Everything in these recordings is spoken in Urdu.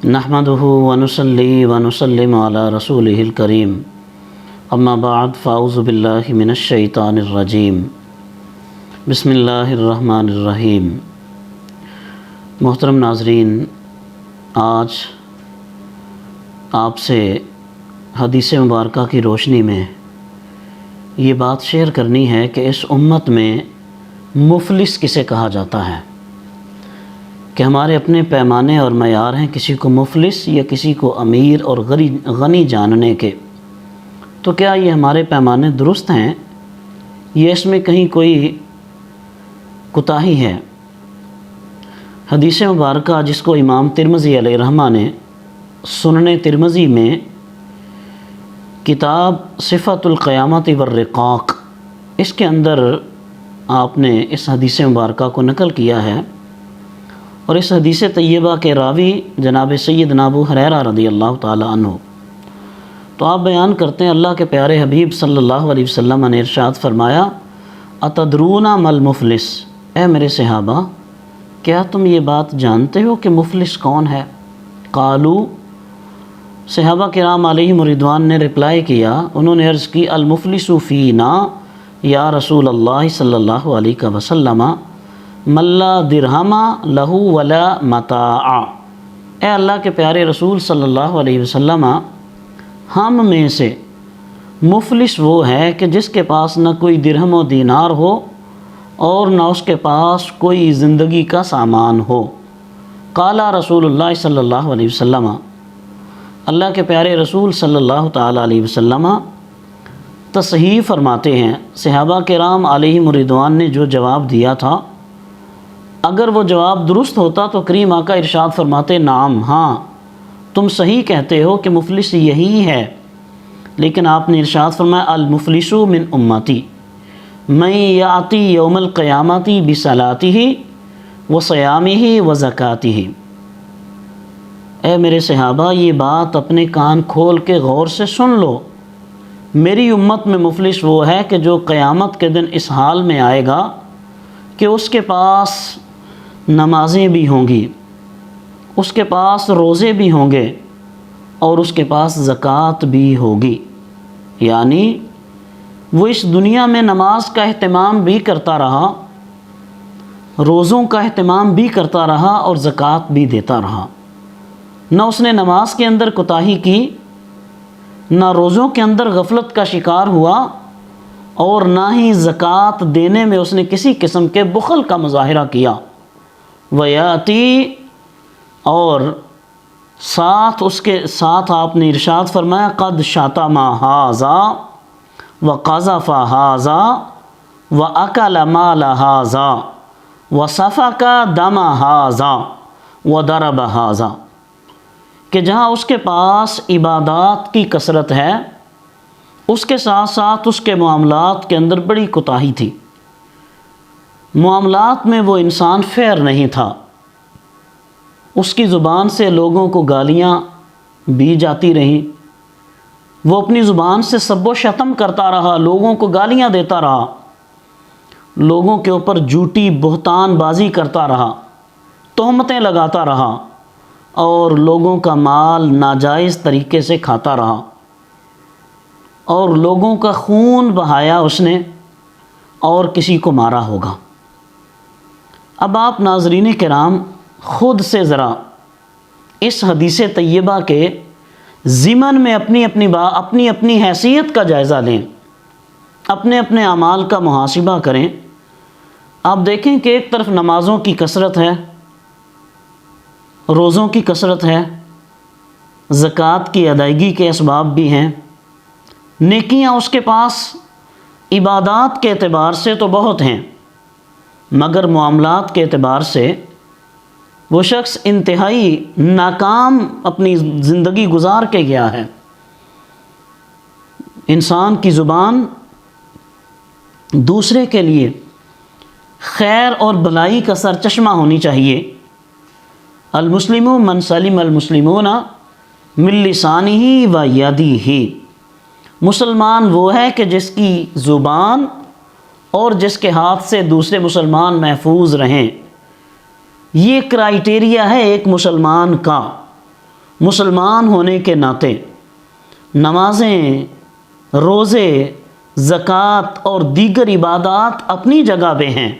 نحمدہ ونصلی ونسلم علی رسولہ الکریم اما بعد فاعوذ باللہ من الشیطان الرجیم بسم اللہ الرحمن الرحیم۔ محترم ناظرین، آج آپ سے حدیث مبارکہ کی روشنی میں یہ بات شیئر کرنی ہے کہ اس امت میں مفلس کسے کہا جاتا ہے، کہ ہمارے اپنے پیمانے اور معیار ہیں کسی کو مفلس یا کسی کو امیر اور غنی جاننے کے۔ تو کیا یہ ہمارے پیمانے درست ہیں یا اس میں کہیں کوئی کوتاہی ہے؟ حدیث مبارکہ جس کو امام ترمذی علیہ رحمہ نے سنن ترمذی میں کتاب صفت القیامت والرقاق اس کے اندر آپ نے اس حدیث مبارکہ کو نقل کیا ہے، اور اس حدیث طیبہ کے راوی جناب سیدنا ابو ہریرہ رضی اللہ تعالی عنہ، تو آپ بیان کرتے ہیں اللہ کے پیارے حبیب صلی اللہ علیہ وسلم نے ارشاد فرمایا اتدرون مل مفلس، اے میرے صحابہ کیا تم یہ بات جانتے ہو کہ مفلس کون ہے؟ قالو، صحابہ کرام علیہم رضوان نے رپلائی کیا، انہوں نے عرض کی المفلس فینا یا رسول اللہ صلی اللہ علیہ وسلم من لا درہم لہ ولا متاع، اے اللہ کے پیارے رسول صلی اللہ علیہ وسلم ہم میں سے مفلس وہ ہے کہ جس کے پاس نہ کوئی درہم و دینار ہو اور نہ اس کے پاس کوئی زندگی کا سامان ہو۔ قال رسول اللہ صلی اللہ علیہ وسلم، اللہ کے پیارے رسول صلی اللہ تعالی علیہ وسلم تصحیح فرماتے ہیں، صحابہ کرام علیہم رضوان نے جو جواب دیا تھا اگر وہ جواب درست ہوتا تو کریم آقا ارشاد فرماتے نعم، ہاں تم صحیح کہتے ہو کہ مفلس یہی ہے، لیکن آپ نے ارشاد فرمایا المفلس من امتی من یاتی یوم القیامت بصلاتہ وصیامہ وزکاتہ۔ اے میرے صحابہ یہ بات اپنے کان کھول کے غور سے سن لو، میری امت میں مفلس وہ ہے کہ جو قیامت کے دن اس حال میں آئے گا کہ اس کے پاس نمازیں بھی ہوں گی، اس کے پاس روزے بھی ہوں گے اور اس کے پاس زکوٰۃ بھی ہوگی، یعنی وہ اس دنیا میں نماز کا اہتمام بھی کرتا رہا، روزوں کا اہتمام بھی کرتا رہا اور زکوٰۃ بھی دیتا رہا، نہ اس نے نماز کے اندر کوتاہی کی، نہ روزوں کے اندر غفلت کا شکار ہوا، اور نہ ہی زکوٰۃ دینے میں اس نے کسی قسم کے بخل کا مظاہرہ کیا۔ ویاتی، اور اس کے ساتھ آپ نے ارشاد فرمایا قد شتم ھذا وقذف ھذا واکل مال ھذا وسفک دم ھذا وضرب ھذا، کہ جہاں اس کے پاس عبادات کی کثرت ہے اس کے ساتھ ساتھ اس کے معاملات کے اندر بڑی کوتاہی تھی، معاملات میں وہ انسان فیر نہیں تھا، اس کی زبان سے لوگوں کو گالیاں بھی جاتی رہیں، وہ اپنی زبان سے سب و شتم کرتا رہا، لوگوں کو گالیاں دیتا رہا، لوگوں کے اوپر جھوٹی بہتان بازی کرتا رہا، تہمتیں لگاتا رہا اور لوگوں کا مال ناجائز طریقے سے کھاتا رہا اور لوگوں کا خون بہایا اس نے اور کسی کو مارا ہوگا۔ اب آپ ناظرین کرام خود سے ذرا اس حدیث طیبہ کے ضمن میں اپنی اپنی حیثیت کا جائزہ لیں، اپنے اپنے اعمال کا محاسبہ کریں۔ آپ دیکھیں کہ ایک طرف نمازوں کی کثرت ہے، روزوں کی کثرت ہے، زکوٰۃ کی ادائیگی کے اسباب بھی ہیں، نیکیاں اس کے پاس عبادات کے اعتبار سے تو بہت ہیں، مگر معاملات کے اعتبار سے وہ شخص انتہائی ناکام اپنی زندگی گزار کے گیا ہے۔ انسان کی زبان دوسرے کے لیے خیر اور بھلائی کا سرچشمہ ہونی چاہیے۔ المسلم من سلم المسلمون من لسانہ و یدہ، مسلمان وہ ہے کہ جس کی زبان اور جس کے ہاتھ سے دوسرے مسلمان محفوظ رہیں، یہ کرائیٹیریا ہے ایک مسلمان کا۔ مسلمان ہونے کے ناطے نمازیں، روزے، زکوٰۃ اور دیگر عبادات اپنی جگہ پہ ہیں،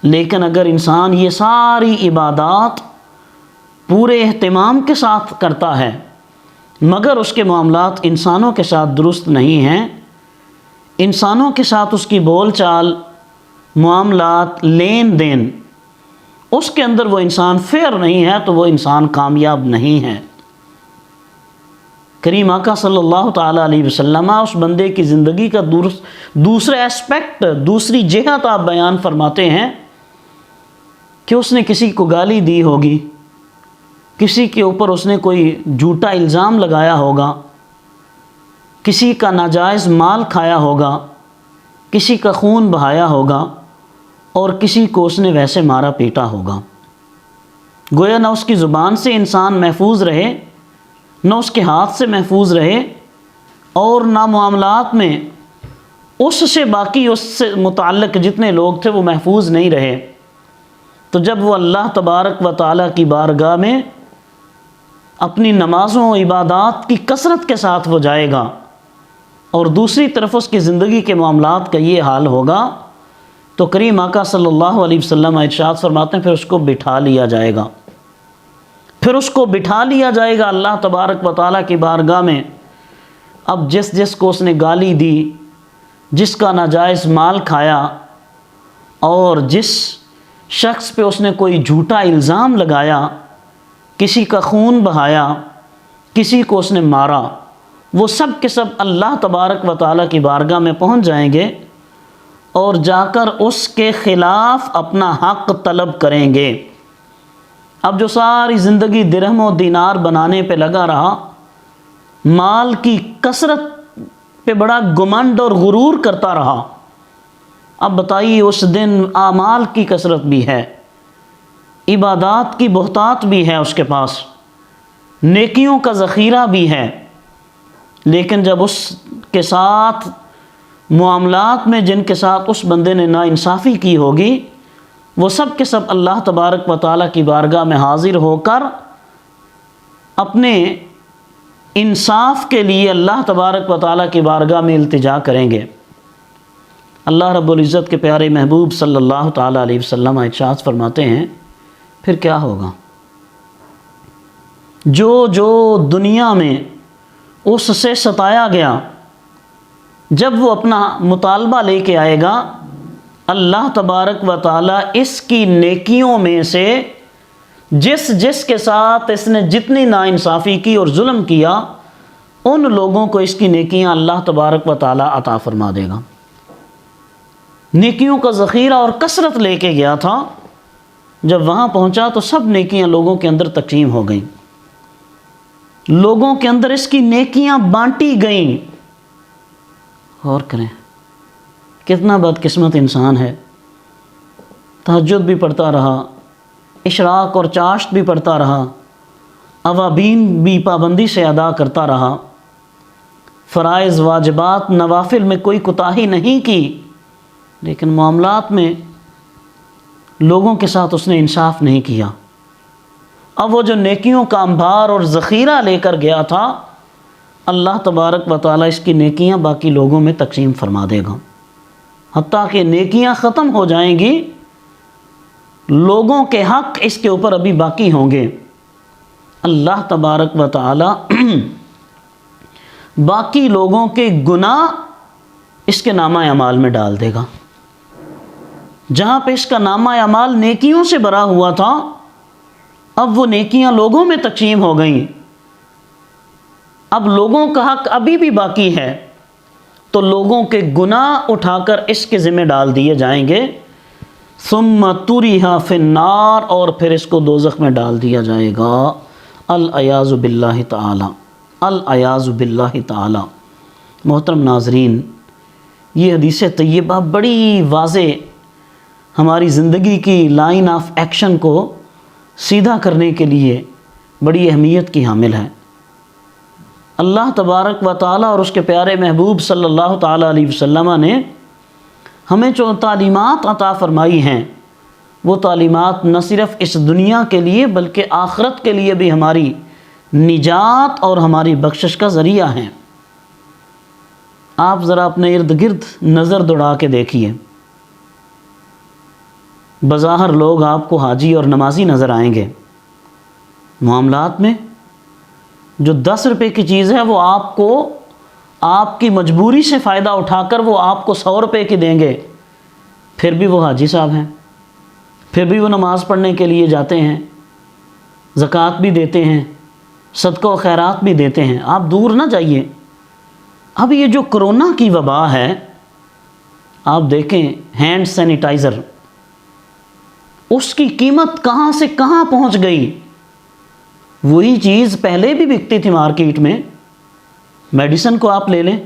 لیکن اگر انسان یہ ساری عبادات پورے اہتمام کے ساتھ کرتا ہے مگر اس کے معاملات انسانوں کے ساتھ درست نہیں ہیں، انسانوں کے ساتھ اس کی بول چال، معاملات، لین دین، اس کے اندر وہ انسان فیئر نہیں ہے، تو وہ انسان کامیاب نہیں ہے۔ کریم آقا صلی اللہ تعالیٰ علیہ وسلم اس بندے کی زندگی کا دوسرے اسپیکٹ، دوسری جہت آپ بیان فرماتے ہیں کہ اس نے کسی کو گالی دی ہوگی، کسی کے اوپر اس نے کوئی جھوٹا الزام لگایا ہوگا، کسی کا ناجائز مال کھایا ہوگا، کسی کا خون بہایا ہوگا، اور کسی کو اس نے ویسے مارا پیٹا ہوگا۔ گویا نہ اس کی زبان سے انسان محفوظ رہے، نہ اس کے ہاتھ سے محفوظ رہے، اور نہ معاملات میں اس سے باقی اس سے متعلق جتنے لوگ تھے وہ محفوظ نہیں رہے۔ تو جب وہ اللہ تبارک و تعالیٰ کی بارگاہ میں اپنی نمازوں و عبادات کی کثرت کے ساتھ وہ جائے گا، اور دوسری طرف اس کی زندگی کے معاملات کا یہ حال ہوگا، تو کریم آقا صلی اللہ علیہ وسلم ارشاد فرماتے ہیں پھر اس کو بٹھا لیا جائے گا، پھر اس کو بٹھا لیا جائے گا اللہ تبارک و تعالیٰ کی بارگاہ میں۔ اب جس کو اس نے گالی دی، جس کا ناجائز مال کھایا، اور جس شخص پہ اس نے کوئی جھوٹا الزام لگایا، کسی کا خون بہایا، کسی کو اس نے مارا، وہ سب کے سب اللہ تبارک و تعالیٰ کی بارگاہ میں پہنچ جائیں گے اور جا کر اس کے خلاف اپنا حق طلب کریں گے۔ اب جو ساری زندگی درہم و دینار بنانے پہ لگا رہا، مال کی کثرت پہ بڑا گمنڈ اور غرور کرتا رہا، اب بتائیے اس دن اعمال کی کثرت بھی ہے، عبادات کی بہتات بھی ہے، اس کے پاس نیکیوں کا ذخیرہ بھی ہے، لیکن جب اس کے ساتھ معاملات میں جن کے ساتھ اس بندے نے ناانصافی کی ہوگی، وہ سب کے سب اللہ تبارک و تعالیٰ کی بارگاہ میں حاضر ہو کر اپنے انصاف کے لیے اللہ تبارک و تعالیٰ کی بارگاہ میں التجا کریں گے۔ اللہ رب العزت کے پیارے محبوب صلی اللہ تعالیٰ علیہ وسلم ارشاد فرماتے ہیں پھر کیا ہوگا؟ جو دنیا میں اس سے ستایا گیا، جب وہ اپنا مطالبہ لے کے آئے گا، اللہ تبارک و تعالیٰ اس کی نیکیوں میں سے جس کے ساتھ اس نے جتنی ناانصافی کی اور ظلم کیا، ان لوگوں کو اس کی نیکیاں اللہ تبارک و تعالیٰ عطا فرما دے گا۔ نیکیوں کا ذخیرہ اور کثرت لے کے گیا تھا، جب وہاں پہنچا تو سب نیکیاں لوگوں کے اندر تقسیم ہو گئیں، لوگوں کے اندر اس کی نیکیاں بانٹی گئیں۔ غور کریں کتنا بدقسمت انسان ہے، تہجد بھی پڑھتا رہا، اشراق اور چاشت بھی پڑھتا رہا، اوابین بھی پابندی سے ادا کرتا رہا، فرائض، واجبات، نوافل میں کوئی کوتاہی نہیں کی، لیکن معاملات میں لوگوں کے ساتھ اس نے انصاف نہیں کیا۔ اب وہ جو نیکیوں کا انبار اور ذخیرہ لے کر گیا تھا، اللہ تبارک و تعالیٰ اس کی نیکیاں باقی لوگوں میں تقسیم فرما دے گا، حتیٰ کہ نیکیاں ختم ہو جائیں گی، لوگوں کے حق اس کے اوپر ابھی باقی ہوں گے۔ اللہ تبارک و تعالیٰ باقی لوگوں کے گناہ اس کے نامہ اعمال میں ڈال دے گا۔ جہاں پہ اس کا نامہ اعمال نیکیوں سے بھرا ہوا تھا، اب وہ نیکیاں لوگوں میں تقسیم ہو گئیں، اب لوگوں کا حق ابھی بھی باقی ہے، تو لوگوں کے گناہ اٹھا کر اس کے ذمہ ڈال دیے جائیں گے، ثم طرح فی النار، اور پھر اس کو دوزخ میں ڈال دیا جائے گا، العیاذ باللہ تعالی، العیاذ باللہ تعالی۔ محترم ناظرین، یہ حدیث طیبہ بڑی واضح ہماری زندگی کی لائن آف ایکشن کو سیدھا کرنے کے لیے بڑی اہمیت کی حامل ہے۔ اللہ تبارک و تعالیٰ اور اس کے پیارے محبوب صلی اللہ تعالیٰ علیہ وسلم نے ہمیں جو تعلیمات عطا فرمائی ہیں، وہ تعلیمات نہ صرف اس دنیا کے لیے بلکہ آخرت کے لیے بھی ہماری نجات اور ہماری بخشش کا ذریعہ ہیں۔ آپ ذرا اپنے ارد گرد نظر دوڑا کے دیکھیے، بظاہر لوگ آپ کو حاجی اور نمازی نظر آئیں گے، معاملات میں جو 10 روپے کی چیز ہے وہ آپ کو آپ کی مجبوری سے فائدہ اٹھا کر وہ آپ کو 100 روپے کی دیں گے، پھر بھی وہ حاجی صاحب ہیں، پھر بھی وہ نماز پڑھنے کے لیے جاتے ہیں، زکوٰۃ بھی دیتے ہیں، صدقہ و خیرات بھی دیتے ہیں۔ آپ دور نہ جائیے۔ اب یہ جو کرونا کی وبا ہے، آپ دیکھیں ہینڈ سینیٹائزر، اس کی قیمت کہاں سے کہاں پہنچ گئی۔ وہی چیز پہلے بھی بکتی تھی مارکیٹ میں۔ میڈیسن کو آپ لے لیں،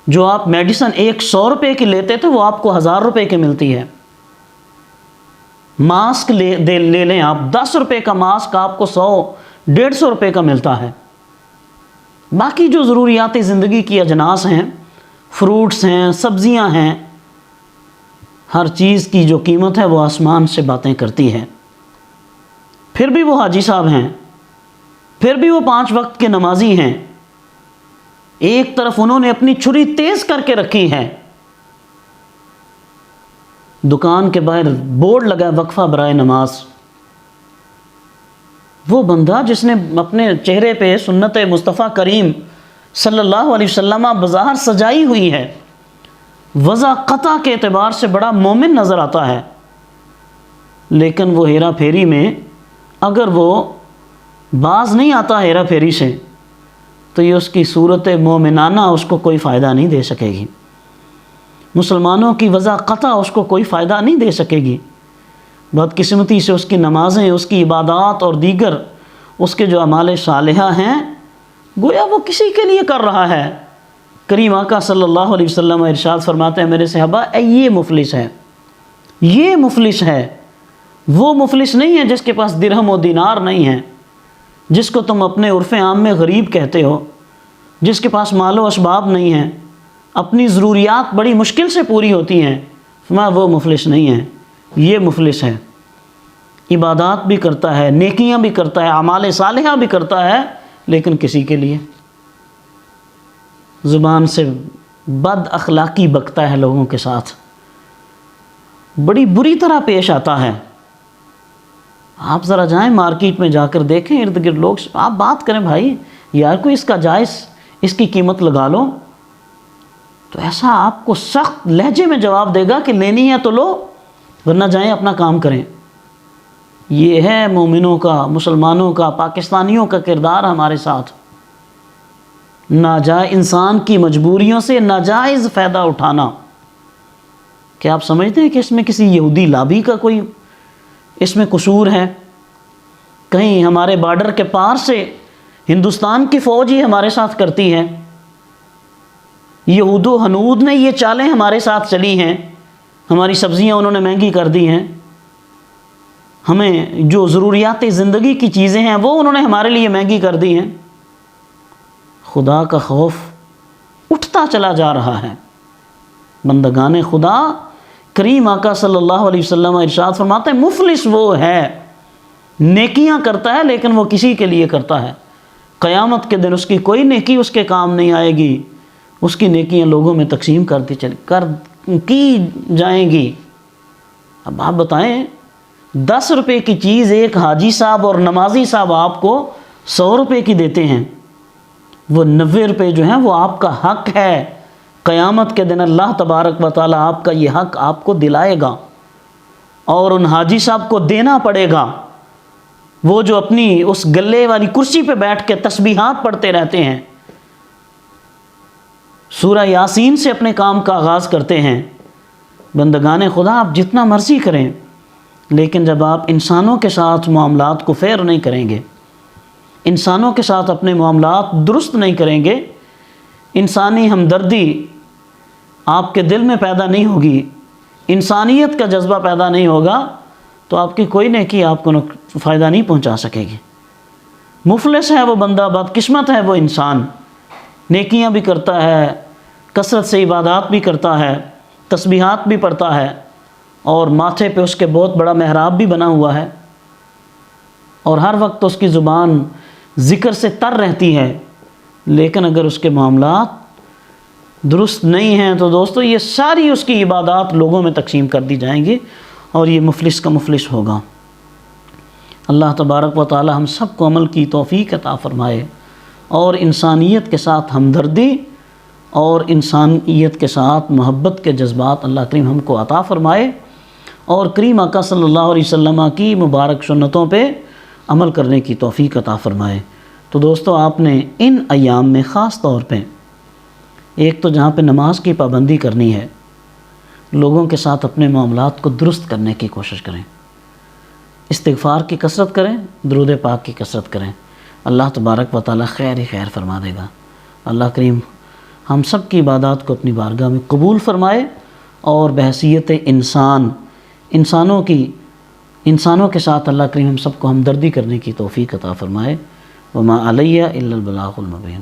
جو آپ میڈیسن 100 روپے کی لیتے تھے وہ آپ کو 1000 روپے کی ملتی ہے۔ ماسک لے لیں آپ، 10 روپے کا ماسک آپ کو 100-150 روپے کا ملتا ہے۔ باقی جو ضروریات زندگی کی اجناس ہیں، فروٹس ہیں، سبزیاں ہیں، ہر چیز کی جو قیمت ہے وہ آسمان سے باتیں کرتی ہے۔ پھر بھی وہ حاجی صاحب ہیں، پھر بھی وہ 5 وقت کے نمازی ہیں۔ ایک طرف انہوں نے اپنی چھری تیز کر کے رکھی ہے، دکان کے باہر بورڈ لگا وقفہ برائے نماز۔ وہ بندہ جس نے اپنے چہرے پہ سنت مصطفیٰ کریم صلی اللہ علیہ وسلم بظاہر سجائی ہوئی ہے، وضع قطع کے اعتبار سے بڑا مومن نظر آتا ہے، لیکن وہ ہیرا پھیری میں اگر وہ باز نہیں آتا ہیرا پھیری سے تو یہ اس کی صورت مومنانہ اس کو کوئی فائدہ نہیں دے سکے گی، مسلمانوں کی وضع قطع اس کو کوئی فائدہ نہیں دے سکے گی۔ بدقسمتی سے اس کی نمازیں، اس کی عبادات اور دیگر اس کے جو اعمال صالحہ ہیں گویا وہ کسی کے لیے کر رہا ہے۔ کریم آقا صلی اللہ علیہ وسلم ارشاد فرماتے ہیں میرے صحابہ، یہ مفلس ہے، یہ مفلس ہے، وہ مفلس نہیں ہے جس کے پاس درہم و دینار نہیں ہے، جس کو تم اپنے عرف عام میں غریب کہتے ہو، جس کے پاس مال و اسباب نہیں ہیں، اپنی ضروریات بڑی مشکل سے پوری ہوتی ہیں، وہ مفلس نہیں ہے، یہ مفلس ہے۔ عبادات بھی کرتا ہے، نیکیاں بھی کرتا ہے، اعمال صالحہ بھی کرتا ہے، لیکن کسی کے لیے زبان سے بد اخلاقی بکتا ہے، لوگوں کے ساتھ بڑی بری طرح پیش آتا ہے۔ آپ ذرا جائیں مارکیٹ میں جا کر دیکھیں ارد گرد لوگ، آپ بات کریں بھائی یار کوئی اس کا جائز اس کی قیمت لگا لو، تو ایسا آپ کو سخت لہجے میں جواب دے گا کہ لینی ہے تو لو ورنہ جائیں اپنا کام کریں۔ یہ ہے مومنوں کا، مسلمانوں کا، پاکستانیوں کا کردار ہمارے ساتھ، ناجائز انسان کی مجبوریوں سے ناجائز فائدہ اٹھانا۔ کیا آپ سمجھتے ہیں کہ اس میں کسی یہودی لابی کا کوئی اس میں قصور ہے؟ کہیں ہمارے بارڈر کے پار سے ہندوستان کی فوج ہی ہمارے ساتھ کرتی ہے؟ یہود و ہنود نے یہ چالیں ہمارے ساتھ چلی ہیں، ہماری سبزیاں انہوں نے مہنگی کر دی ہیں، ہمیں جو ضروریات زندگی کی چیزیں ہیں وہ انہوں نے ہمارے لیے مہنگی کر دی ہیں۔ خدا کا خوف اٹھتا چلا جا رہا ہے۔ بندگان خدا، کریم آقا صلی اللہ علیہ وسلم ارشاد فرماتے ہیں مفلس وہ ہے، نیکیاں کرتا ہے لیکن وہ کسی کے لیے کرتا ہے، قیامت کے دن اس کی کوئی نیکی اس کے کام نہیں آئے گی، اس کی نیکیاں لوگوں میں تقسیم کی جائیں گی۔ اب آپ بتائیں 10 روپے کی چیز ایک حاجی صاحب اور نمازی صاحب آپ کو 100 روپے کی دیتے ہیں، وہ 90 روپے جو ہیں وہ آپ کا حق ہے۔ قیامت کے دن اللہ تبارک و تعالی آپ کا یہ حق آپ کو دلائے گا اور ان حاجی صاحب کو دینا پڑے گا، وہ جو اپنی اس گلے والی کرسی پہ بیٹھ کے تسبیحات پڑھتے رہتے ہیں، سورہ یاسین سے اپنے کام کا آغاز کرتے ہیں۔ بندگان خدا آپ جتنا مرضی کریں، لیکن جب آپ انسانوں کے ساتھ معاملات کو فیر نہیں کریں گے، انسانوں کے ساتھ اپنے معاملات درست نہیں کریں گے، انسانی ہمدردی آپ کے دل میں پیدا نہیں ہوگی، انسانیت کا جذبہ پیدا نہیں ہوگا، تو آپ کی کوئی نیکی آپ کو فائدہ نہیں پہنچا سکے گی۔ مفلس ہے وہ بندہ، بدقسمت ہے وہ انسان، نیکیاں بھی کرتا ہے، کثرت سے عبادات بھی کرتا ہے، تسبیحات بھی پڑھتا ہے، اور ماتھے پہ اس کے بہت بڑا محراب بھی بنا ہوا ہے، اور ہر وقت اس کی زبان ذکر سے تر رہتی ہے، لیکن اگر اس کے معاملات درست نہیں ہیں تو دوستو یہ ساری اس کی عبادات لوگوں میں تقسیم کر دی جائیں گی اور یہ مفلس کا مفلس ہوگا۔ اللہ تبارک و تعالی ہم سب کو عمل کی توفیق عطا فرمائے، اور انسانیت کے ساتھ ہمدردی اور انسانیت کے ساتھ محبت کے جذبات اللہ کریم ہم کو عطا فرمائے، اور کریم آقا صلی اللہ علیہ وسلم کی مبارک سنتوں پہ عمل کرنے کی توفیق عطا فرمائے۔ تو دوستو آپ نے ان ایام میں خاص طور پہ ایک تو جہاں پہ نماز کی پابندی کرنی ہے، لوگوں کے ساتھ اپنے معاملات کو درست کرنے کی کوشش کریں، استغفار کی کثرت کریں، درود پاک کی کثرت کریں، اللہ تبارک و تعالی خیر ہی خیر فرما دے گا۔ اللہ کریم ہم سب کی عبادات کو اپنی بارگاہ میں قبول فرمائے، اور بحیثیت انسانوں کے ساتھ اللہ کریم ہم سب کو ہمدردی کرنے کی توفیق عطا فرمائے۔ وما علیہ الا البلاغ المبین۔